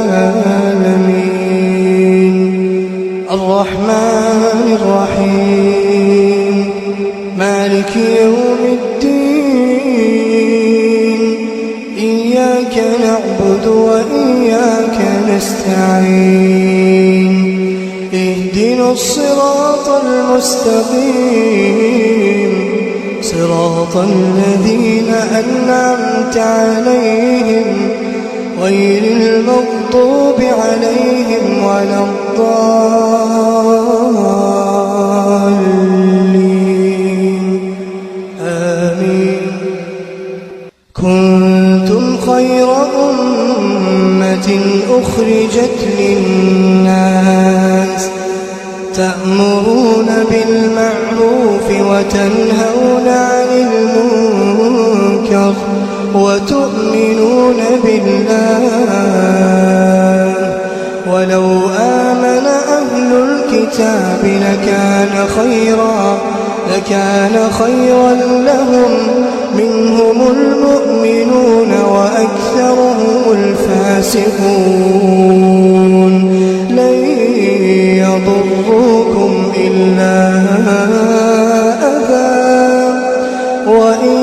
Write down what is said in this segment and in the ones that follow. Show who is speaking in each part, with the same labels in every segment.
Speaker 1: العالمين الرحمن الرحيم مالك يوم الدين إياك نعبد وإياك نستعين اهدنا الصراط المستقيم صراط الذين أنعمت عليهم غير المغضوب عليهم ولا الضالين آمين. كنتم خير أمة أخرجت للناس تأمرون بالمعروف وتنهون عن المنكر وتؤمنون بالله ولو آمن أهل الكتاب لكان خيرا لهم منهم المؤمنون وأكثرهم الفاسقون لن يضروكم إلا أذى وإن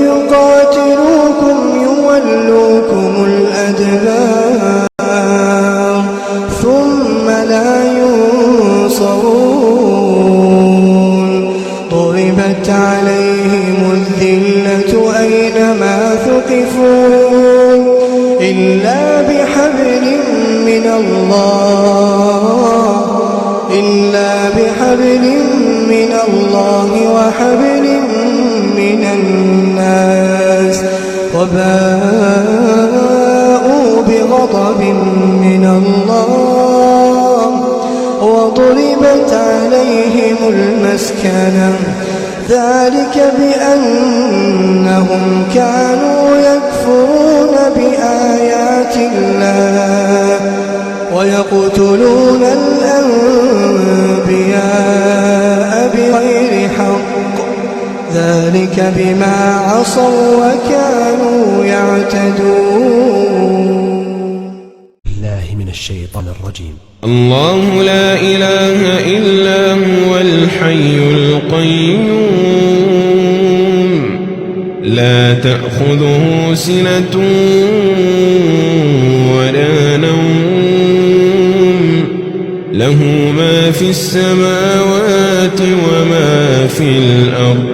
Speaker 1: يقاتلوكم يولوكم الأدبار ثم لا ينصرون ضربت عليهم الذلة أينما ثقفوا إلا بحبل من الله وحبل من الناس وباءوا بغضب من الله وضربت عليهم المسكنة ذلك بأنهم كانوا يكفرون بآيات الله ويقتلون الأنبياء بغير حق ذلك بما عصوا وكانوا يعتدون.
Speaker 2: الله من الشيطان الرجيم.
Speaker 3: الله لا إله إلا هو الحي القيوم لا تأخذه سنة ولا نوم له ما في السماوات وما في الأرض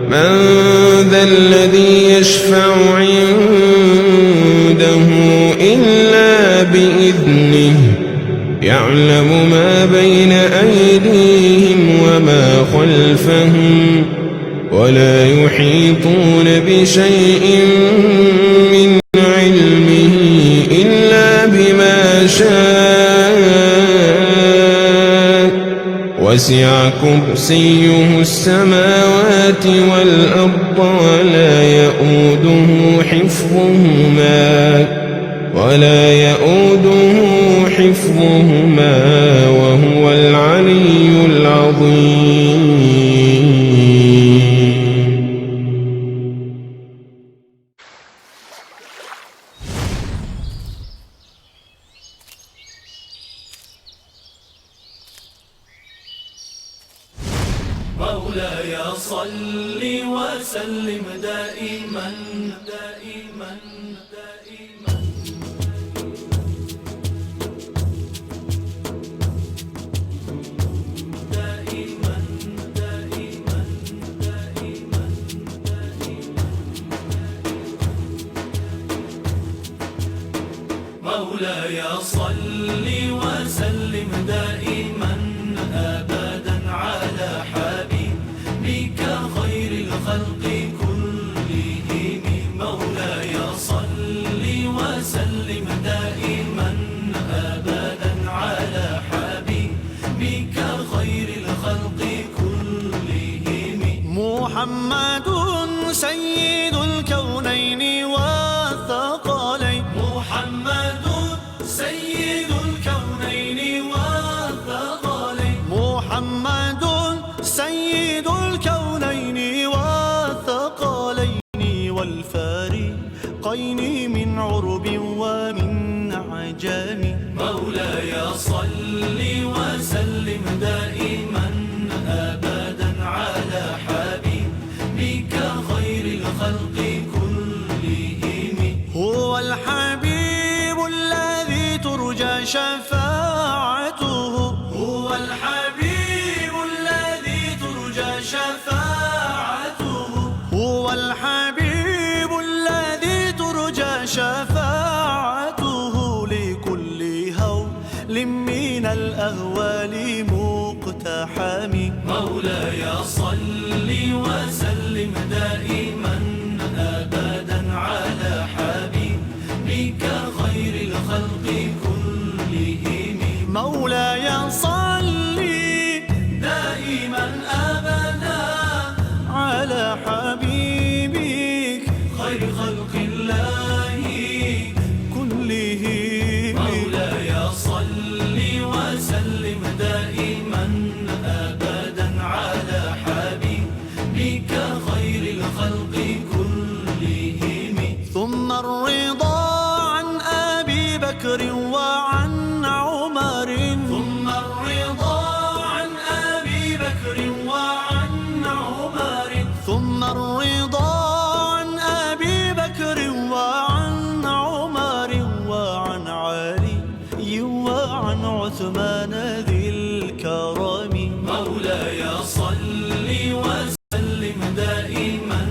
Speaker 3: من ذا الذي يشفع عنده إلا بإذنه يعلم ما بين أيديهم وما خلفهم ولا يحيطون بشيء من علمه إلا بما شاء وسع كرسيه السماوات والأرض ولا يؤوده حفظهما وهو العلي العظيم.
Speaker 4: مولاي صل وسلم دائما دائما دائما دائما دائما دائما مولاي صل وسلم دائما أبدا على حبيبك خير الخلق كلهم. مولاي صل وسلم دائما أبدا على حبيبك خير الخلق كلهم. محمد سيد الكونين والثقلين محمد سيد الكونين والثقلين محمد سيد الكونين والثقلين عيني من عرب ومن عجم. مولاي صل وسلم دائما أبدا على حبيبك خير الخلق كلهم. هو الحبيب الذي ترجى شفاعته، هو الحبيب الذي ترجى شفاعته، هو الحبيب الذي ترجى شفاعته لكل هول من الأهوال مقتحم. مولاي صل وسلم دائما أبدا على حبيبك خير الخلق كلهم. مولاي صل دائما أبدا على حبيبك خير خلق الله كلهم. مولاي صل وسلم دائما أبدا على حبيبك خير الخلق كلهم. ثم الرضا عن أبي بكر وعن عمر، ثم الرضا عن أبي بكر وعن عمر، ثم الرضا عن أبي بكر وعن عمر وعن علي وعن عثمان ذي الكرم. مولاي صل وسلم دائما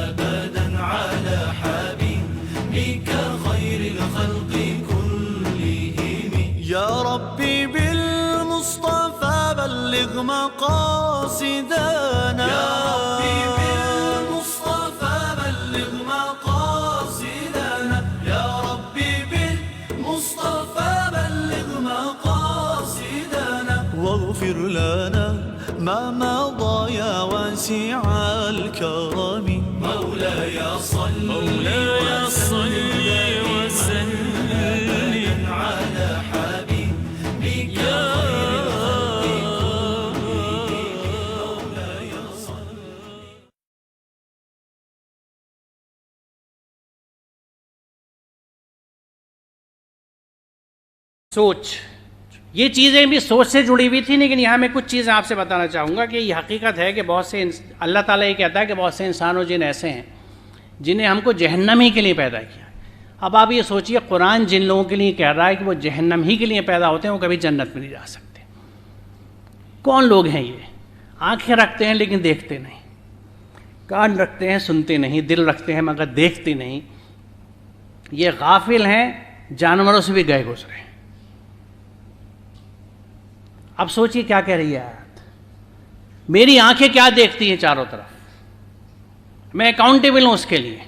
Speaker 4: أبدا على حبيبك خير الخلق كلهم. يا ربي بالمصطفى بلغ مقاصدنا، يا ربي بالمصطفى بلغ مقاصدنا، يا ربي بالمصطفى بلغ مقاصدنا. واغفر لنا ما مضى يا واسع الكرم. مولاي صل وسلم على حبيبك خير الخلق كلهم. مولاي صل.
Speaker 5: सोच, ये चीज़ें भी सोच से जुड़ी हुई थी, लेकिन यहाँ मैं कुछ चीज़ें आपसे बताना चाहूँगा कि ये हकीकत है कि बहुत से अल्लाह ताला ये कहता है कि बहुत से इंसान और जिन ऐसे हैं जिन्हें हमको जहन्नम ही के लिए पैदा किया। अब आप ये सोचिए, कुरान जिन लोगों के लिए कह रहा है कि वो जहन्नम ही के लिए पैदा होते हैं, वो कभी जन्नत में नहीं जा सकते। कौन लोग हैं ये? आँखें रखते हैं लेकिन देखते नहीं, कान रखते हैं सुनते नहीं, दिल रखते हैं मगर देखते नहीं। ये गाफिल हैं, जानवरों से भी गए गुजरे। अब सोचिए क्या कह रही है आयत। मेरी आंखें क्या देखती हैं चारों तरफ, मैं अकाउंटेबल हूं उसके लिए।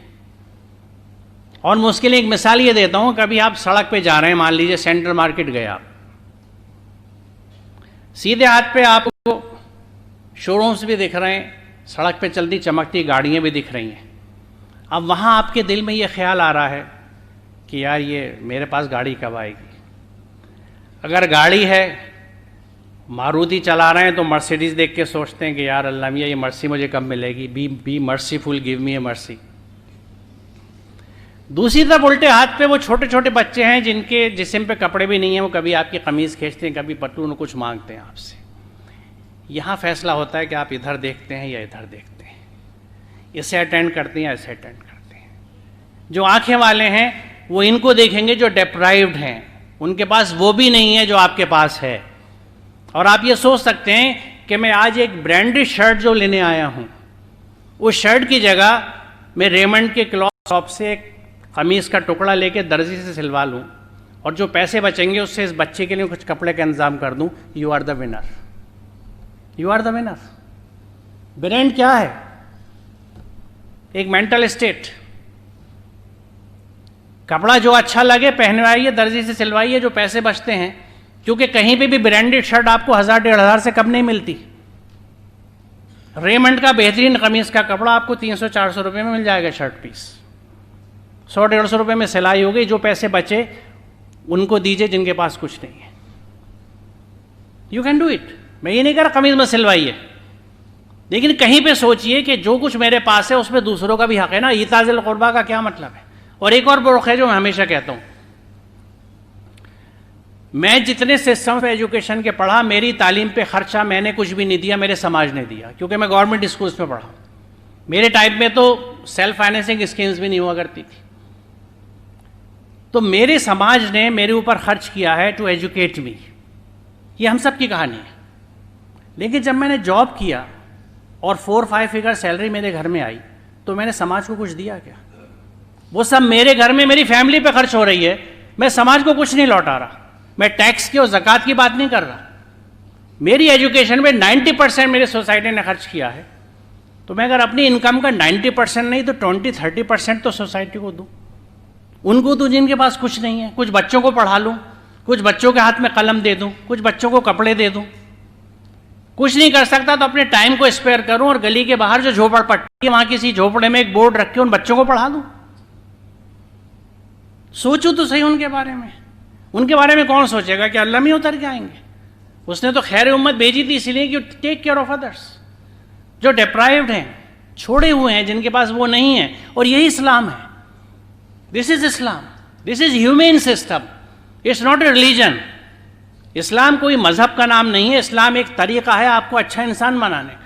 Speaker 5: और मैं उसके लिए एक मिसाल ये देता हूं, कभी आप सड़क पे जा रहे हैं, मान लीजिए सेंट्रल मार्केट गए आप, सीधे हाथ पे आपको शोरूम्स भी दिख रहे हैं, सड़क पे चलती चमकती गाड़ियां भी दिख रही हैं। अब वहां आपके दिल में ये ख्याल आ रहा है कि यार ये मेरे पास गाड़ी कब आएगी। अगर गाड़ी है, मारुति चला रहे हैं, तो मर्सिडीज़ देख के सोचते हैं कि यार अल्लाह मियाँ ये मर्सी मुझे कब मिलेगी, बी मर्सीफुल, गिव मी ए मर्सी। दूसरी तरफ उल्टे हाथ पे वो छोटे छोटे बच्चे हैं जिनके जिस्म पे कपड़े भी नहीं हैं, वो कभी आपकी कमीज़ खींचते हैं, कभी पट्टू कुछ मांगते हैं आपसे। यहाँ फैसला होता है कि आप इधर देखते हैं या इधर देखते हैं, इसे अटेंड करते हैं या इसे अटेंड करते हैं। जो आंखें वाले हैं वो इनको देखेंगे जो डेप्राइव्ड हैं, उनके पास वो भी नहीं है जो आपके पास है। और आप ये सोच सकते हैं कि मैं आज एक ब्रांडेड शर्ट जो लेने आया हूँ, उस शर्ट की जगह मैं रेमंड के क्लॉथ शॉप से एक कमीज़ का टुकड़ा लेके दर्जी से सिलवा लूँ, और जो पैसे बचेंगे उससे इस बच्चे के लिए कुछ कपड़े का इंतजाम कर दूँ। You are the winner, you are the winner. Brand क्या है? एक मेंटल स्टेट। कपड़ा जो अच्छा लगे पहनवाइए, दर्जी से सिलवाइए, जो पैसे बचते हैं, क्योंकि कहीं पे भी ब्रांडेड शर्ट आपको 1000-1500 से कम नहीं मिलती। रेमंड का बेहतरीन कमीज का कपड़ा आपको 300-400 रुपये में मिल जाएगा शर्ट पीस। 100-150 रुपये में सिलाई हो गई, जो पैसे बचे उनको दीजिए जिनके पास कुछ नहीं है। You can do it. मैं ये नहीं कह रहा कमीज में सिलवाइए, लेकिन कहीं पे सोचिए कि जो कुछ मेरे पास है उसमें दूसरों का भी हक है ना। ईताज़िल क़ुरबा का क्या मतलब है? और एक और बुर्क है जो मैं हमेशा कहता हूं, मैं जितने सिस्टम ऑफ एजुकेशन के पढ़ा, मेरी तालीम पे खर्चा मैंने कुछ भी नहीं दिया, मेरे समाज ने दिया, क्योंकि मैं गवर्नमेंट स्कूल्स में पढ़ा। मेरे टाइप में तो सेल्फ फाइनेंसिंग स्कीम्स भी नहीं हुआ करती थी। तो मेरे समाज ने मेरे ऊपर खर्च किया है टू एजुकेट मी। ये हम सब की कहानी है। लेकिन जब मैंने जॉब किया और 4-5 फिगर सैलरी मेरे घर में आई, तो मैंने समाज को कुछ दिया क्या? वो सब मेरे घर में मेरी फैमिली पे खर्च हो रही है, मैं समाज को कुछ नहीं लौटा रहा। मैं टैक्स की और ज़कात की बात नहीं कर रहा। मेरी एजुकेशन में 90% मेरी सोसाइटी ने खर्च किया है, तो मैं अगर अपनी इनकम का 90% नहीं तो 20-30% तो सोसाइटी को दूं। उनको दूं जिनके पास कुछ नहीं है। कुछ बच्चों को पढ़ा लूं, कुछ बच्चों के हाथ में कलम दे दूं, कुछ बच्चों को कपड़े दे दूं। कुछ नहीं कर सकता तो अपने टाइम को स्पेयर करूं और गली के बाहर जो झोपड़पट्टी है वहां किसी झोपड़े में एक बोर्ड रख के उन बच्चों को पढ़ा दूं। सोचूं तो सही उनके बारे में। उनके बारे में कौन सोचेगा कि अल्लाह में उतर के आएंगे? उसने तो खैर उम्मत भेजी थी इसलिए कि टेक केयर ऑफ अदर्स, जो डिप्राइव्ड हैं, छोड़े हुए हैं, जिनके पास वो नहीं है। और यही इस्लाम है। This is Islam, this is human system, it's not a religion. Islam कोई मजहब का नाम नहीं है। इस्लाम एक तरीका है आपको अच्छा इंसान बनाने का।